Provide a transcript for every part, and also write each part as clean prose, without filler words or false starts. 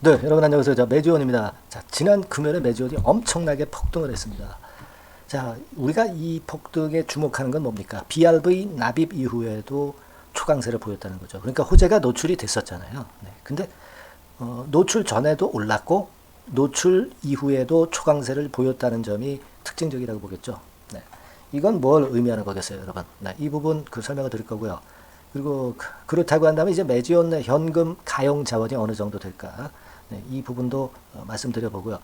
네, 여러분 안녕하세요. 자, 매지원입니다. 자, 지난 금요일에 매지원이 엄청나게 폭등을 했습니다. 자, 우리가 이 폭등에 주목하는 건 뭡니까? BRV 납입 이후에도 초강세를 보였다는 거죠. 그러니까 호재가 노출이 됐었잖아요. 네, 근데 노출 전에도 올랐고 노출 이후에도 초강세를 보였다는 점이 특징적이라고 보겠죠. 네, 이건 뭘 의미하는 거겠어요, 여러분? 네, 이 부분 설명을 드릴 거고요. 그리고 그렇다고 한다면 이제 매지원 내 현금 가용 자원이 어느 정도 될까? 네, 이 부분도 말씀드려 보고요.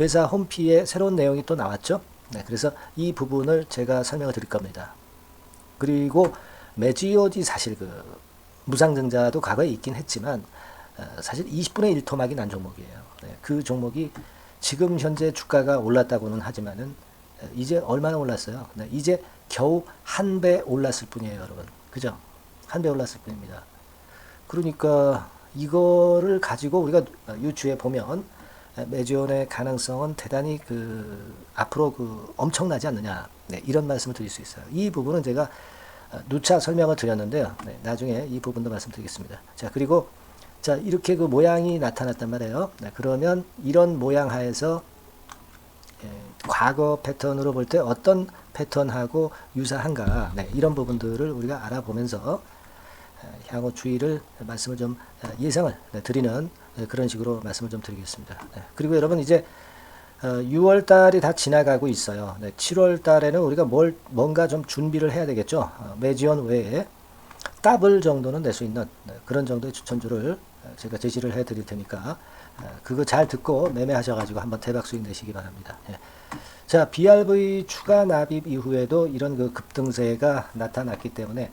회사 홈피에 새로운 내용이 또 나왔죠. 네, 그래서 이 부분을 제가 설명을 드릴 겁니다. 그리고 매지오지 사실 무상증자도 과거에 있긴 했지만 사실 20분의 1 토막이 난 종목이에요. 네, 그 종목이 지금 현재 주가가 올랐다고는 하지만은 이제 얼마나 올랐어요? 네, 이제 겨우 한 배 올랐을 뿐이에요, 여러분. 그죠? 한 배 올랐을 뿐입니다. 그러니까 이거를 가지고 우리가 유추해 보면 매지원의 가능성은 대단히 앞으로 엄청나지 않느냐, 네, 이런 말씀을 드릴 수 있어요. 이 부분은 제가 누차 설명을 드렸는데요. 네, 나중에 이 부분도 말씀드리겠습니다. 자, 그리고 자, 이렇게 모양이 나타났단 말이에요. 네, 그러면 이런 모양 하에서 과거 패턴으로 볼 때 어떤 패턴하고 유사한가, 네, 이런 부분들을 우리가 알아보면서 향후 주의를 말씀을 좀 예상을 드리는 그런 식으로 말씀을 좀 드리겠습니다. 그리고 여러분 이제 6월 달이 다 지나가고 있어요. 7월 달에는 우리가 뭔가 좀 준비를 해야 되겠죠. 매지원 외에 더블 정도는 낼 수 있는 그런 정도의 추천주를 제가 제시를 해 드릴 테니까 그거 잘 듣고 매매하셔가지고 한번 대박 수익 내시기 바랍니다. 자, BRV 추가 납입 이후에도 이런 급등세가 나타났기 때문에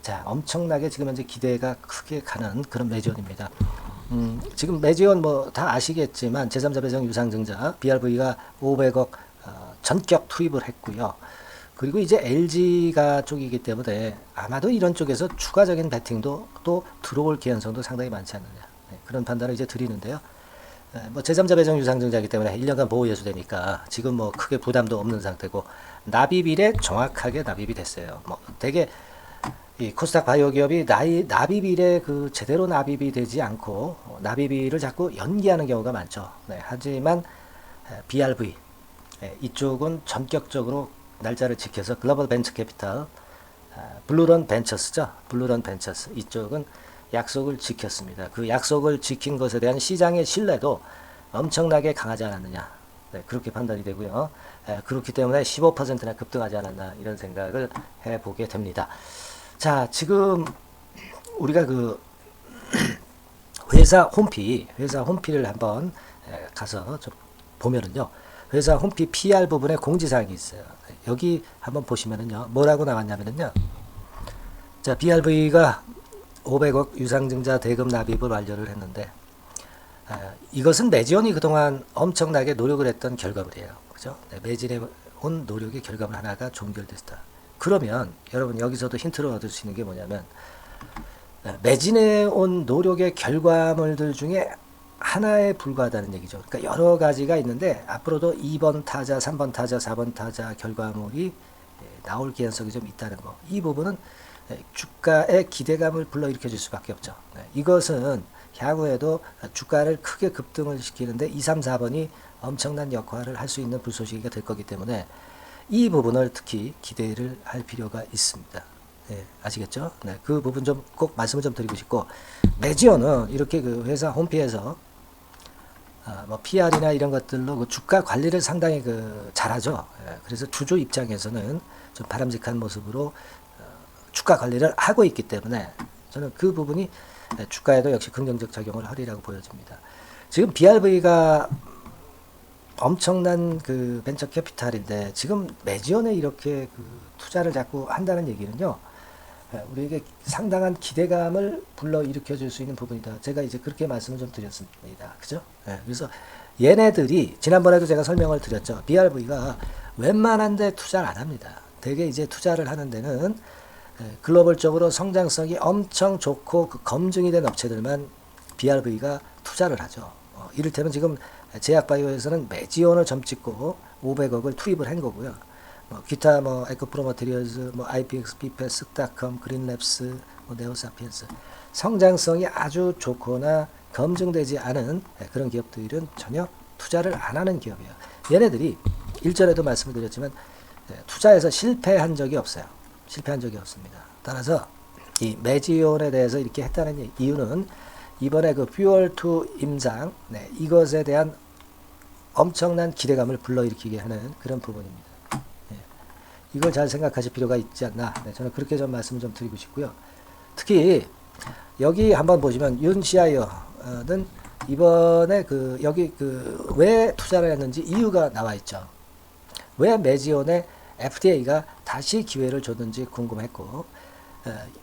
자, 엄청나게 지금 현재 기대가 크게 가는 그런 매지원입니다. 지금 매지원 다 아시겠지만 제3자 배정 유상증자 BRV가 500억 전격 투입을 했고요. 그리고 이제 LG가 쪽이기 때문에 아마도 이런 쪽에서 추가적인 베팅도 또 들어올 개연성도 상당히 많지 않느냐, 네, 그런 판단을 이제 드리는데요. 제3자 배정 유상증자이기 때문에 1년간 보호 예수되니까 지금 크게 부담도 없는 상태고 납입일에 정확하게 납입이 됐어요. 되게 이 코스닥 바이오 기업이 납입일에 제대로 납입이 되지 않고 납입일을 자꾸 연기하는 경우가 많죠. 네, 하지만 BRV 이쪽은 전격적으로 날짜를 지켜서 글로벌 벤처 캐피탈 블루런 벤처스죠. 블루런 벤처스 이쪽은 약속을 지켰습니다. 그 약속을 지킨 것에 대한 시장의 신뢰도 엄청나게 강하지 않았느냐, 네, 그렇게 판단이 되고요. 그렇기 때문에 15%나 급등하지 않았나 이런 생각을 해보게 됩니다. 자, 지금 우리가 회사 홈피를 한번 가서 좀 보면은요, 회사 홈피 PR 부분에 공지사항이 있어요. 여기 한번 보시면은요, 뭐라고 나왔냐면은요, 자, BRV가 500억 유상증자 대금 납입을 완료를 했는데, 이것은 매지원이 그동안 엄청나게 노력을 했던 결과물이에요. 그죠? 네, 매진해 온 노력의 결과물 하나가 종결됐다. 그러면 여러분 여기서도 힌트를 얻을 수 있는 게 뭐냐면 매진해 온 노력의 결과물들 중에 하나에 불과하다는 얘기죠. 그러니까 여러 가지가 있는데 앞으로도 2번 타자, 3번 타자, 4번 타자 결과물이 나올 개연성이 좀 있다는 거. 이 부분은 주가의 기대감을 불러일으켜 줄 수밖에 없죠. 이것은 향후에도 주가를 크게 급등을 시키는데 2, 3, 4번이 엄청난 역할을 할 수 있는 불쏘시개가 될 거기 때문에 이 부분을 특히 기대를 할 필요가 있습니다. 네, 아시겠죠? 네, 그 부분 좀 꼭 말씀을 좀 드리고 싶고, 매지원은 이렇게 회사 홈피에서 PR이나 이런 것들로 주가 관리를 상당히 잘하죠. 그래서 주주 입장에서는 좀 바람직한 모습으로 주가 관리를 하고 있기 때문에 저는 그 부분이 주가에도 역시 긍정적 작용을 하리라고 보여집니다. 지금 BRV가 엄청난 벤처 캐피탈인데 지금 매지원에 이렇게 투자를 자꾸 한다는 얘기는요, 우리에게 상당한 기대감을 불러일으켜 줄 수 있는 부분이다. 제가 이제 그렇게 말씀을 좀 드렸습니다. 그죠? 그래서 얘네들이 지난번에도 제가 설명을 드렸죠. BRV가 웬만한 데 투자를 안 합니다. 대개 이제 투자를 하는 데는 글로벌적으로 성장성이 엄청 좋고 검증이 된 업체들만 BRV가 투자를 하죠. 이를테면 지금 제약바이오에서는 매지원을 점찍고 500억을 투입을 한 거고요. 기타 에코프로 머티리얼즈, IPX, 비페스, 쓱닷컴, 그린랩스, 네오사피엔스 성장성이 아주 좋거나 검증되지 않은 그런 기업들은 전혀 투자를 안 하는 기업이에요. 얘네들이 일전에도 말씀을 드렸지만 투자에서 실패한 적이 없어요. 실패한 적이 없습니다. 따라서 이 매지온에 대해서 이렇게 했다는 이유는 이번에 그 퓨얼2 임상 이것에 대한 엄청난 기대감을 불러일으키게 하는 그런 부분입니다. 이걸 잘 생각하실 필요가 있지 않나. 저는 그렇게 좀 말씀을 좀 드리고 싶고요. 특히 여기 한번 보시면 윤시아이어는 이번에 여기 왜 투자를 했는지 이유가 나와 있죠. 왜 매지온에 FDA가 다시 기회를 줬는지 궁금했고,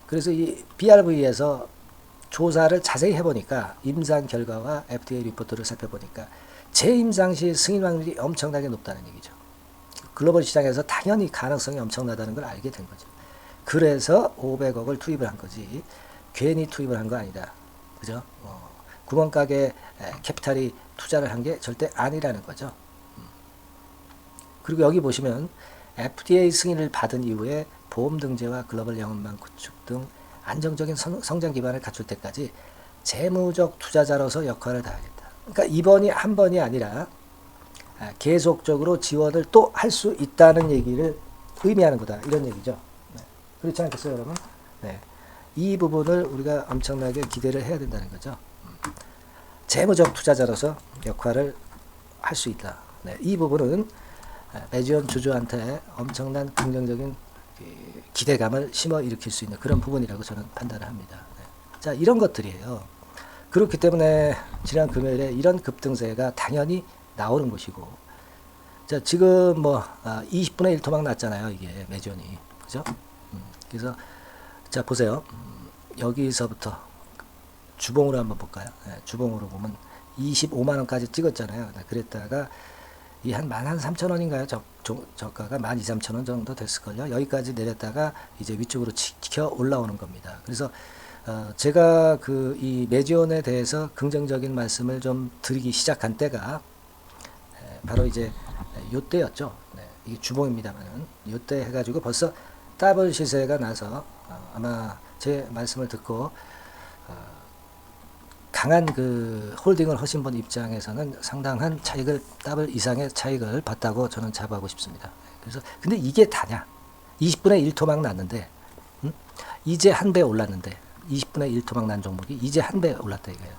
그래서 이 BRV에서 조사를 자세히 해보니까 임상 결과와 FDA 리포트를 살펴보니까 재임상 시 승인 확률이 엄청나게 높다는 얘기죠. 글로벌 시장에서 당연히 가능성이 엄청나다는 걸 알게 된 거죠. 그래서 500억을 투입을 한 거지 괜히 투입을 한 거 아니다. 그죠? 구멍가게 캐피탈이 투자를 한 게 절대 아니라는 거죠. 그리고 여기 보시면 FDA 승인을 받은 이후에 보험 등재와 글로벌 영업망 구축 등 안정적인 성장 기반을 갖출 때까지 재무적 투자자로서 역할을 다하겠다. 그러니까 이번이 한 번이 아니라 계속적으로 지원을 또 할 수 있다는 얘기를 의미하는 거다. 이런 얘기죠. 그렇지 않겠어요, 여러분? 이 부분을 우리가 엄청나게 기대를 해야 된다는 거죠. 재무적 투자자로서 역할을 할 수 있다. 이 부분은 매지온 주주한테 엄청난 긍정적인 기대감을 심어 일으킬 수 있는 그런 부분이라고 저는 판단을 합니다. 자, 이런 것들이에요. 그렇기 때문에 지난 금요일에 이런 급등세가 당연히 나오는 것이고, 자, 지금 20분의 1 토막 났잖아요, 이게 매지온이. 그죠? 그래서, 자, 보세요. 여기서부터 주봉으로 한번 볼까요? 주봉으로 보면 25만원까지 찍었잖아요. 그랬다가 이 한 13,000원인가요? 저가가 12,000-13,000원 정도 됐을걸요. 여기까지 내렸다가 이제 위쪽으로 지켜 올라오는 겁니다. 그래서 제가 이 매지온에 대해서 긍정적인 말씀을 좀 드리기 시작한 때가 바로 이제 요때였죠. 이게 주봉입니다만은 요때 해가지고 벌써 더블 시세가 나서 아마 제 말씀을 듣고 강한 홀딩을 하신 분 입장에서는 상당한 차익을 더블 이상의 차익을 봤다고 저는 자부하고 싶습니다. 그래서 근데 이게 다냐? 20분의 1 토막 났는데 이제 한 배 올랐는데 20분의 1 토막 난 종목이 이제 한 배 올랐다 이거예요.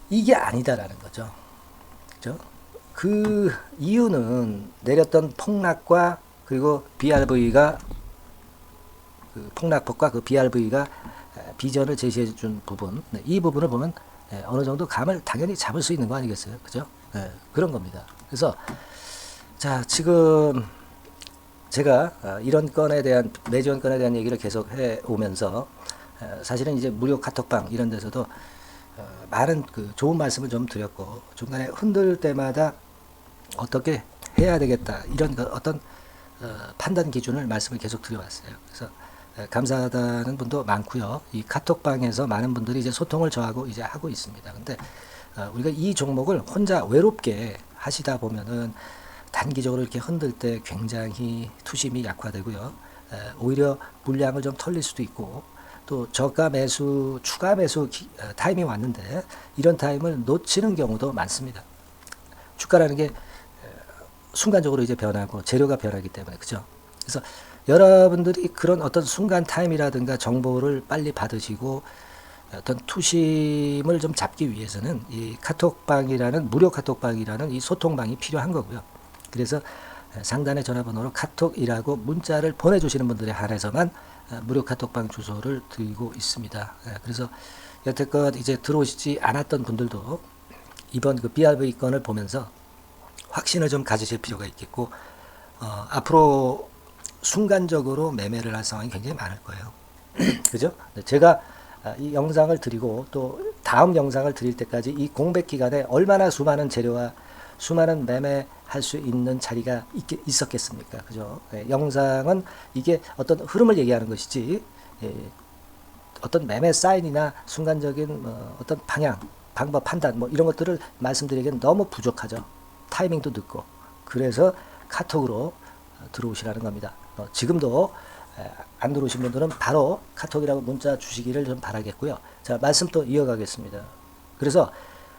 이게 아니다라는 거죠. 그죠? 그 이유는 내렸던 폭락과 그리고 BRV가 폭락폭과 BRV가 비전을 제시해 준 부분, 이 부분을 보면 어느 정도 감을 당연히 잡을 수 있는 거 아니겠어요? 그죠? 그런 겁니다. 그래서 자, 지금 제가 이런 건에 대한 매지원 건에 대한 얘기를 계속 해 오면서 사실은 이제 무료 카톡방 이런 데서도 많은 좋은 말씀을 좀 드렸고, 중간에 흔들 때마다 어떻게 해야 되겠다 이런 어떤 판단 기준을 말씀을 계속 드려왔어요. 그래서 감사하다는 분도 많고요. 이 카톡방에서 많은 분들이 이제 소통을 저하고 이제 하고 있습니다. 근데 우리가 이 종목을 혼자 외롭게 하시다 보면은 단기적으로 이렇게 흔들 때 굉장히 투심이 약화되고요. 오히려 물량을 좀 털릴 수도 있고, 또 저가 매수, 추가 매수 타임이 왔는데 이런 타임을 놓치는 경우도 많습니다. 주가라는 게 순간적으로 이제 변하고 재료가 변하기 때문에, 그죠? 그래서 여러분들이 그런 어떤 순간 타임이라든가 정보를 빨리 받으시고 어떤 투심을 좀 잡기 위해서는 이 카톡방이라는 무료 카톡방이라는 이 소통방이 필요한 거고요. 그래서 상단의 전화번호로 카톡이라고 문자를 보내주시는 분들에 한해서만 무료 카톡방 주소를 드리고 있습니다. 그래서 여태껏 이제 들어오시지 않았던 분들도 이번 BRV 건을 보면서 확신을 좀 가지실 필요가 있겠고, 앞으로 순간적으로 매매를 할 상황이 굉장히 많을 거예요. 그죠? 제가 이 영상을 드리고 또 다음 영상을 드릴 때까지 이 공백 기간에 얼마나 수많은 재료와 수많은 매매할 수 있는 자리가 있었겠습니까? 그죠? 영상은 이게 어떤 흐름을 얘기하는 것이지, 어떤 매매 사인이나 순간적인 어떤 방향, 방법, 판단 이런 것들을 말씀드리기엔 너무 부족하죠. 타이밍도 늦고. 그래서 카톡으로 들어오시라는 겁니다. 지금도 안 들어오신 분들은 바로 카톡이라고 문자 주시기를 좀 바라겠고요. 자, 말씀 또 이어가겠습니다. 그래서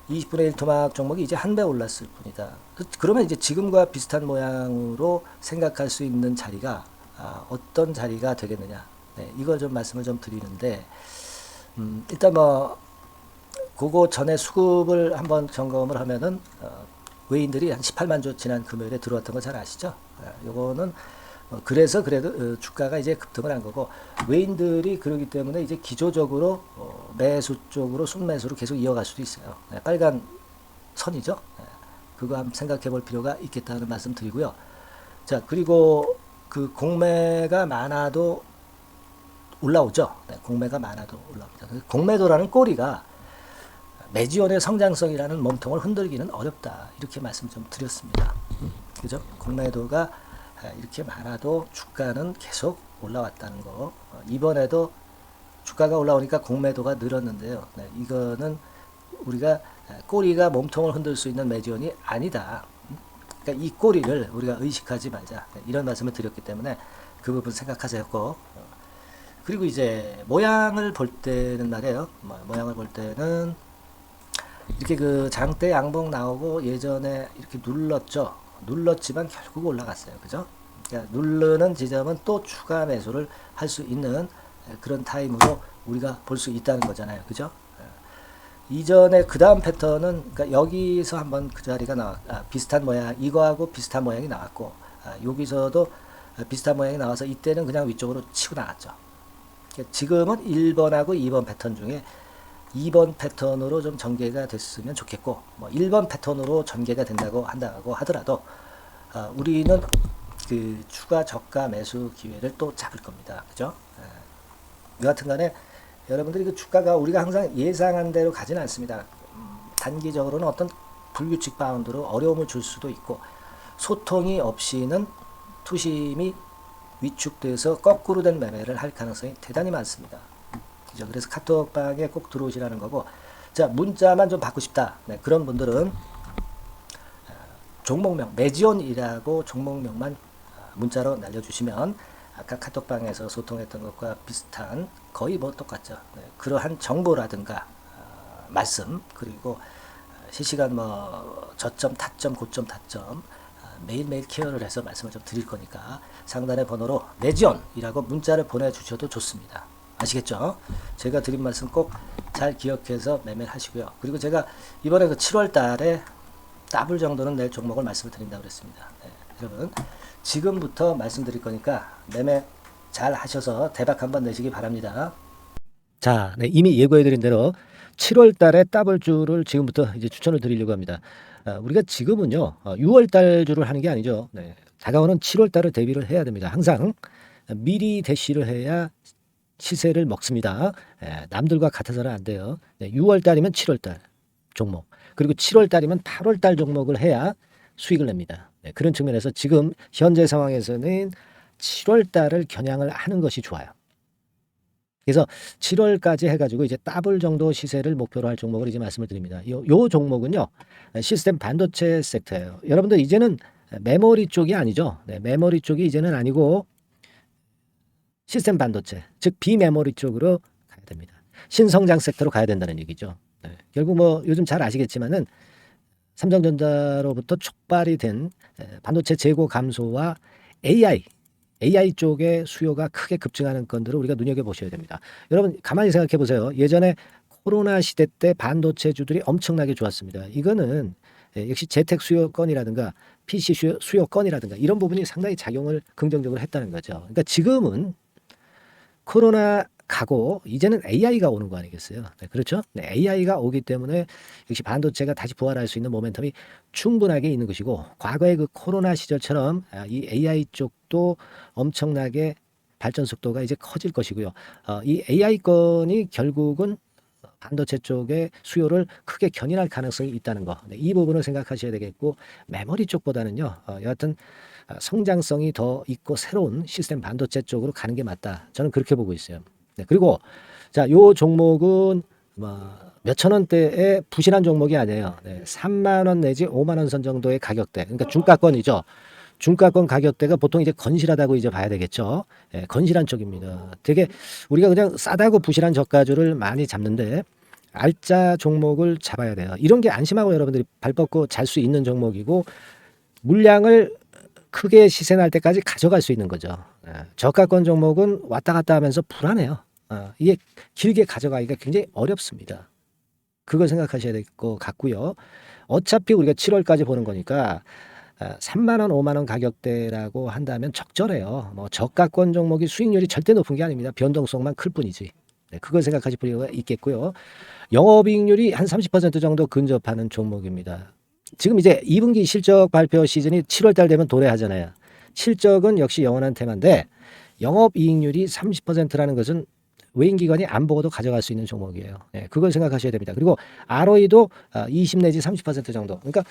20분의 1 토막 종목이 이제 한 배 올랐을 뿐이다. 그러면 이제 지금과 비슷한 모양으로 생각할 수 있는 자리가 어떤 자리가 되겠느냐. 네, 이걸 좀 말씀을 좀 드리는데, 일단 뭐 그거 전에 수급을 한번 점검을 하면은 외인들이 한 18만 주 지난 금요일에 들어왔던 거 잘 아시죠? 요거는 그래서 그래도 주가가 이제 급등을 한 거고, 외인들이 그러기 때문에 이제 기조적으로 매수 쪽으로 순매수로 계속 이어갈 수도 있어요. 네, 빨간 선이죠. 네, 그거 한번 생각해 볼 필요가 있겠다는 말씀 드리고요. 자, 그리고 그 공매가 많아도 올라오죠. 네, 공매가 많아도 올라옵니다. 공매도라는 꼬리가 매지원의 성장성이라는 몸통을 흔들기는 어렵다. 이렇게 말씀 좀 드렸습니다. 그죠? 공매도가 이렇게 많아도 주가는 계속 올라왔다는 거. 이번에도 주가가 올라오니까 공매도가 늘었는데요. 네, 이거는 우리가 꼬리가 몸통을 흔들 수 있는 매지원이 아니다. 그러니까 이 꼬리를 우리가 의식하지 말자. 네, 이런 말씀을 드렸기 때문에 그 부분 생각하셨고, 그리고 이제 모양을 볼 때는 말이에요. 모양을 볼 때는 이렇게 그 장대 양봉 나오고 예전에 이렇게 눌렀죠. 눌렀지만 결국 올라갔어요. 그죠? 그러니까 누르는 지점은 또 추가 매수를 할 수 있는 그런 타임으로 우리가 볼 수 있다는 거잖아요. 그죠? 이전에 그 다음 패턴은 그러니까 여기서 한번 그 자리가 비슷한 모양, 이거하고 비슷한 모양이 나왔고, 여기서도 비슷한 모양이 나와서 이때는 그냥 위쪽으로 치고 나갔죠. 그러니까 지금은 1번하고 2번 패턴 중에 2번 패턴으로 좀 전개가 됐으면 좋겠고, 뭐 1번 패턴으로 전개가 된다고 한다고 하더라도 우리는 그 추가 저가 매수 기회를 또 잡을 겁니다. 그죠? 여하튼간에 여러분들이 그 주가가 우리가 항상 예상한 대로 가지는 않습니다. 단기적으로는 어떤 불규칙 바운드로 어려움을 줄 수도 있고, 소통이 없이는 투심이 위축돼서 거꾸로 된 매매를 할 가능성이 대단히 많습니다. 그죠? 그래서 카톡방에 꼭 들어오시라는 거고, 자, 문자만 좀 받고 싶다. 네, 그런 분들은 종목명, 매지온이라고 종목명만 문자로 날려주시면 아까 카톡방에서 소통했던 것과 비슷한, 거의 뭐 똑같죠. 네, 그러한 정보라든가 말씀, 그리고 실시간 뭐 저점, 타점, 고점, 타점 매일매일 케어를 해서 말씀을 좀 드릴 거니까 상단의 번호로 매지온이라고 문자를 보내주셔도 좋습니다. 아시겠죠? 제가 드린 말씀 꼭 잘 기억해서 매매를 하시고요. 그리고 제가 이번에 그 7월 달에 더블 정도는 낼 종목을 말씀을 드린다고 그랬습니다. 네, 여러분 지금부터 말씀드릴 거니까 매매 잘 하셔서 대박 한번 내시기 바랍니다. 자, 네, 이미 예고해드린 대로 7월 달에 더블주를 지금부터 이제 추천을 드리려고 합니다. 우리가 지금은요, 6월 달주를 하는 게 아니죠. 네, 다가오는 7월 달을 대비를 해야 됩니다. 항상 미리 대시를 해야 시세를 먹습니다. 남들과 같아서는 안 돼요. 6월 달이면 7월 달 종목, 그리고 7월 달이면 8월 달 종목을 해야 수익을 냅니다. 그런 측면에서 지금 현재 상황에서는 7월 달을 겨냥을 하는 것이 좋아요. 그래서 7월까지 해가지고 이제 더블 정도 시세를 목표로 할 종목을 이제 말씀을 드립니다. 요 종목은요, 시스템 반도체 섹터예요. 여러분들 이제는 메모리 쪽이 아니죠. 네, 메모리 쪽이 이제는 아니고 시스템 반도체, 즉 비메모리 쪽으로 가야 됩니다. 신성장 섹터로 가야 된다는 얘기죠. 네, 결국 뭐 요즘 잘 아시겠지만은 삼성전자로부터 촉발이 된 반도체 재고 감소와 AI 쪽의 수요가 크게 급증하는 건들을 우리가 눈여겨보셔야 됩니다. 여러분 가만히 생각해 보세요. 예전에 코로나 시대 때 반도체주들이 엄청나게 좋았습니다. 이거는 역시 재택 수요건이라든가 PC 수요건이라든가 이런 부분이 상당히 작용을 긍정적으로 했다는 거죠. 그러니까 지금은 코로나 가고 이제는 AI가 오는 거 아니겠어요? 네, 그렇죠? 네, AI가 오기 때문에 역시 반도체가 다시 부활할 수 있는 모멘텀이 충분하게 있는 것이고, 과거의 그 코로나 시절처럼 이 AI 쪽도 엄청나게 발전 속도가 이제 커질 것이고요. 이 AI 건이 결국은 반도체 쪽의 수요를 크게 견인할 가능성이 있다는 거. 네, 이 부분을 생각하셔야 되겠고, 메모리 쪽보다는요, 여하튼 성장성이 더 있고 새로운 시스템 반도체 쪽으로 가는 게 맞다. 저는 그렇게 보고 있어요. 네, 그리고 자, 요 종목은 몇천 원대의 부실한 종목이 아니에요. 네, 3만 원 내지 5만 원 선 정도의 가격대. 그러니까 중가권이죠. 중가권 가격대가 보통 이제 건실하다고 이제 봐야 되겠죠. 건실한 쪽입니다. 되게 우리가 그냥 싸다고 부실한 저가주를 많이 잡는데, 알짜 종목을 잡아야 돼요. 이런 게 안심하고 여러분들이 발 뻗고 잘 수 있는 종목이고 물량을 크게 시세 날 때까지 가져갈 수 있는 거죠. 저가권 종목은 왔다 갔다 하면서 불안해요. 이게 길게 가져가기가 굉장히 어렵습니다. 그걸 생각하셔야 될 것 같고요. 어차피 우리가 7월까지 보는 거니까 3만 원, 5만 원 가격대라고 한다면 적절해요. 뭐 저가권 종목이 수익률이 절대 높은 게 아닙니다. 변동성만 클 뿐이지. 네, 그걸 생각하실 필요가 있겠고요. 영업이익률이 한 30% 정도 근접하는 종목입니다. 지금 이제 2분기 실적 발표 시즌이 7월 달 되면 도래하잖아요. 실적은 역시 영원한 테마인데 영업이익률이 30%라는 것은 외인기관이 안 보고도 가져갈 수 있는 종목이에요. 네, 그걸 생각하셔야 됩니다. 그리고 ROE도 20 내지 30% 정도. 그러니까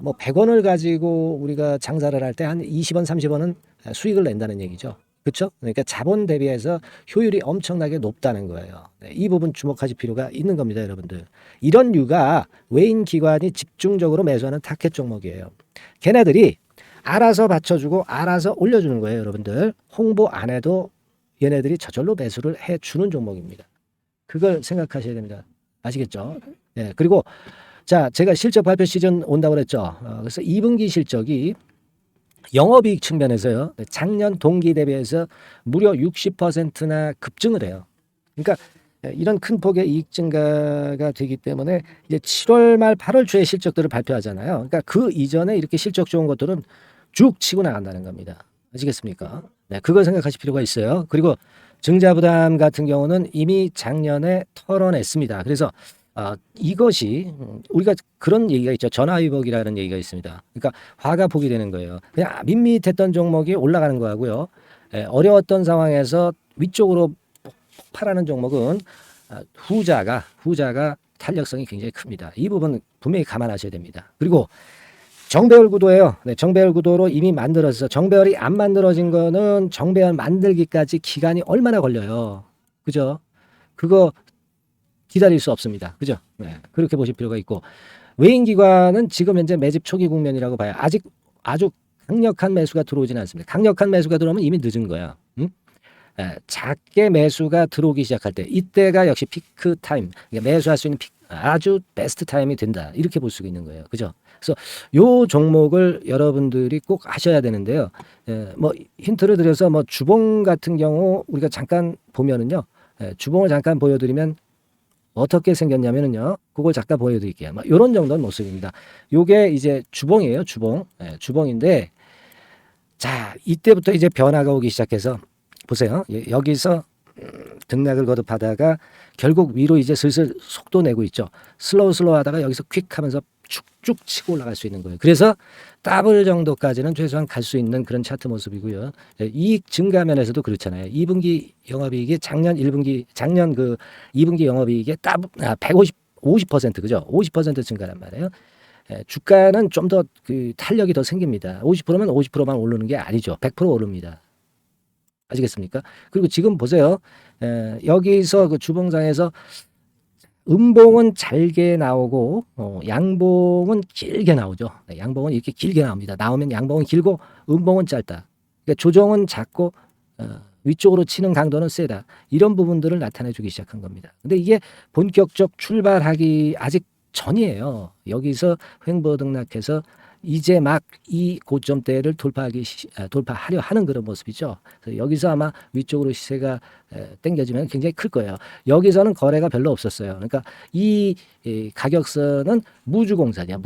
뭐 100원을 가지고 우리가 장사를 할 때 한 20원, 30원은 수익을 낸다는 얘기죠. 그렇죠? 그러니까 자본 대비해서 효율이 엄청나게 높다는 거예요. 네, 이 부분 주목하실 필요가 있는 겁니다, 여러분들. 이런 류가 외인 기관이 집중적으로 매수하는 타켓 종목이에요. 걔네들이 알아서 받쳐주고 알아서 올려주는 거예요, 여러분들. 홍보 안 해도 얘네들이 저절로 매수를 해주는 종목입니다. 그걸 생각하셔야 됩니다. 아시겠죠? 네, 그리고 자, 제가 실적 발표 시즌 온다고 그랬죠. 그래서 2분기 실적이 영업이익 측면에서요. 작년 동기 대비해서 무려 60%나 급증을 해요. 그러니까 이런 큰 폭의 이익 증가가 되기 때문에 이제 7월 말 8월 초에 실적들을 발표하잖아요. 그러니까 그 이전에 이렇게 실적 좋은 것들은 쭉 치고 나간다는 겁니다. 아시겠습니까? 네, 그걸 생각하실 필요가 있어요. 그리고 증자부담 같은 경우는 이미 작년에 털어냈습니다. 그래서 이것이 우리가 그런 얘기가 있죠. 전화위복이라는 얘기가 있습니다. 그러니까 화가 복이 되는 거예요. 그냥 밋밋했던 종목이 올라가는 거하고요. 어려웠던 상황에서 위쪽으로 폭발하는 종목은 후자가 탄력성이 굉장히 큽니다. 이 부분 분명히 감안하셔야 됩니다. 그리고 정배열 구도예요. 네, 정배열 구도로 이미 만들어서 정배열이 안 만들어진 거는 정배열 만들기까지 기간이 얼마나 걸려요. 그죠? 그거 기다릴 수 없습니다. 그죠? 네, 그렇게 보실 필요가 있고 외인기관은 지금 현재 매집 초기 국면이라고 봐요. 아직 아주 강력한 매수가 들어오지는 않습니다. 강력한 매수가 들어오면 이미 늦은 거야. 작게 매수가 들어오기 시작할 때 이때가 역시 피크 타임, 그러니까 매수할 수 있는 아주 베스트 타임이 된다. 이렇게 볼 수가 있는 거예요. 그죠? 그래서 요 종목을 여러분들이 꼭 하셔야 되는데요. 뭐 힌트를 드려서 뭐 주봉 같은 경우 우리가 잠깐 보면은요. 주봉을 잠깐 보여드리면 어떻게 생겼냐면은요. 그걸 잠깐 보여드릴게요. 뭐 이런 정도는 모습입니다. 요게 이제 주봉이에요. 주봉. 주봉인데 자 이때부터 이제 변화가 오기 시작해서 보세요. 여기서 등락을 거듭하다가 결국 위로 이제 슬슬 속도 내고 있죠. 슬로우 하다가 여기서 퀵 하면서 쭉쭉 치고 올라갈 수 있는 거예요. 그래서 더블 정도까지는 최소한 갈 수 있는 그런 차트 모습이고요. 이익 증가 면에서도 그렇잖아요. 2분기 영업이익이 작년 그 2분기 영업이익의 50% 그죠? 50% 증가란 말이에요. 주가는 좀 더 그 탄력이 더 생깁니다. 50%면 50%만 오르는 게 아니죠. 100% 오릅니다. 아시겠습니까? 그리고 지금 보세요. 여기서 그 주봉상에서 음봉은 잘게 나오고 양봉은 길게 나오죠. 네, 양봉은 이렇게 길게 나옵니다. 나오면 양봉은 길고 음봉은 짧다. 그러니까 조정은 작고 위쪽으로 치는 강도는 세다. 이런 부분들을 나타내주기 시작한 겁니다. 근데 이게 본격적 출발하기 아직 전이에요. 여기서 횡보 등락해서 이제 막 이 고점대를 돌파하려 하는 그런 모습이죠. 그래서 여기서 아마 위쪽으로 시세가 당겨지면 굉장히 클 거예요. 여기서는 거래가 별로 없었어요. 그러니까 이 가격선은 무주공산이야.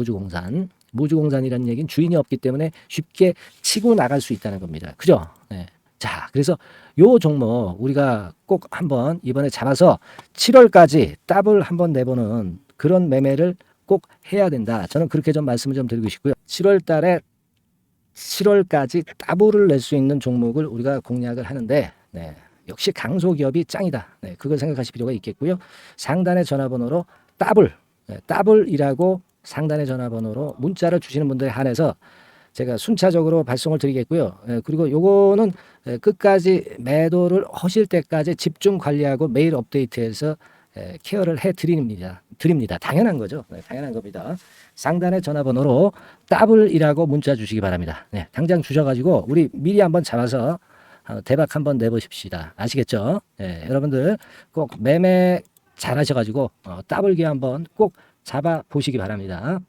무주공산이라는 얘기는 주인이 없기 때문에 쉽게 치고 나갈 수 있다는 겁니다. 그죠? 네. 자, 그래서 요 종목 우리가 꼭 한번 이번에 잡아서 7월까지 더블 한번 내보는 그런 매매를 꼭 해야 된다. 저는 그렇게 좀 말씀을 좀 드리고 싶고요. 7월 달에 7월까지 더블을 낼 수 있는 종목을 우리가 공략을 하는데 역시 강소기업이 짱이다. 그걸 생각하실 필요가 있겠고요. 상단의 전화번호로 더블이라고 상단의 전화번호로 문자를 주시는 분들에 한해서 제가 순차적으로 발송을 드리겠고요. 그리고 요거는 끝까지 매도를 하실 때까지 집중 관리하고 매일 업데이트해서 케어를 해드립니다. 당연한 거죠. 당연한 겁니다. 상단의 전화번호로 더블이라고 문자 주시기 바랍니다. 당장 주셔가지고 우리 미리 한번 잡아서 대박 한번 내보십시다. 아시겠죠? 여러분들 꼭 매매 잘 하셔가지고 더블 기어 한번 꼭 잡아 보시기 바랍니다.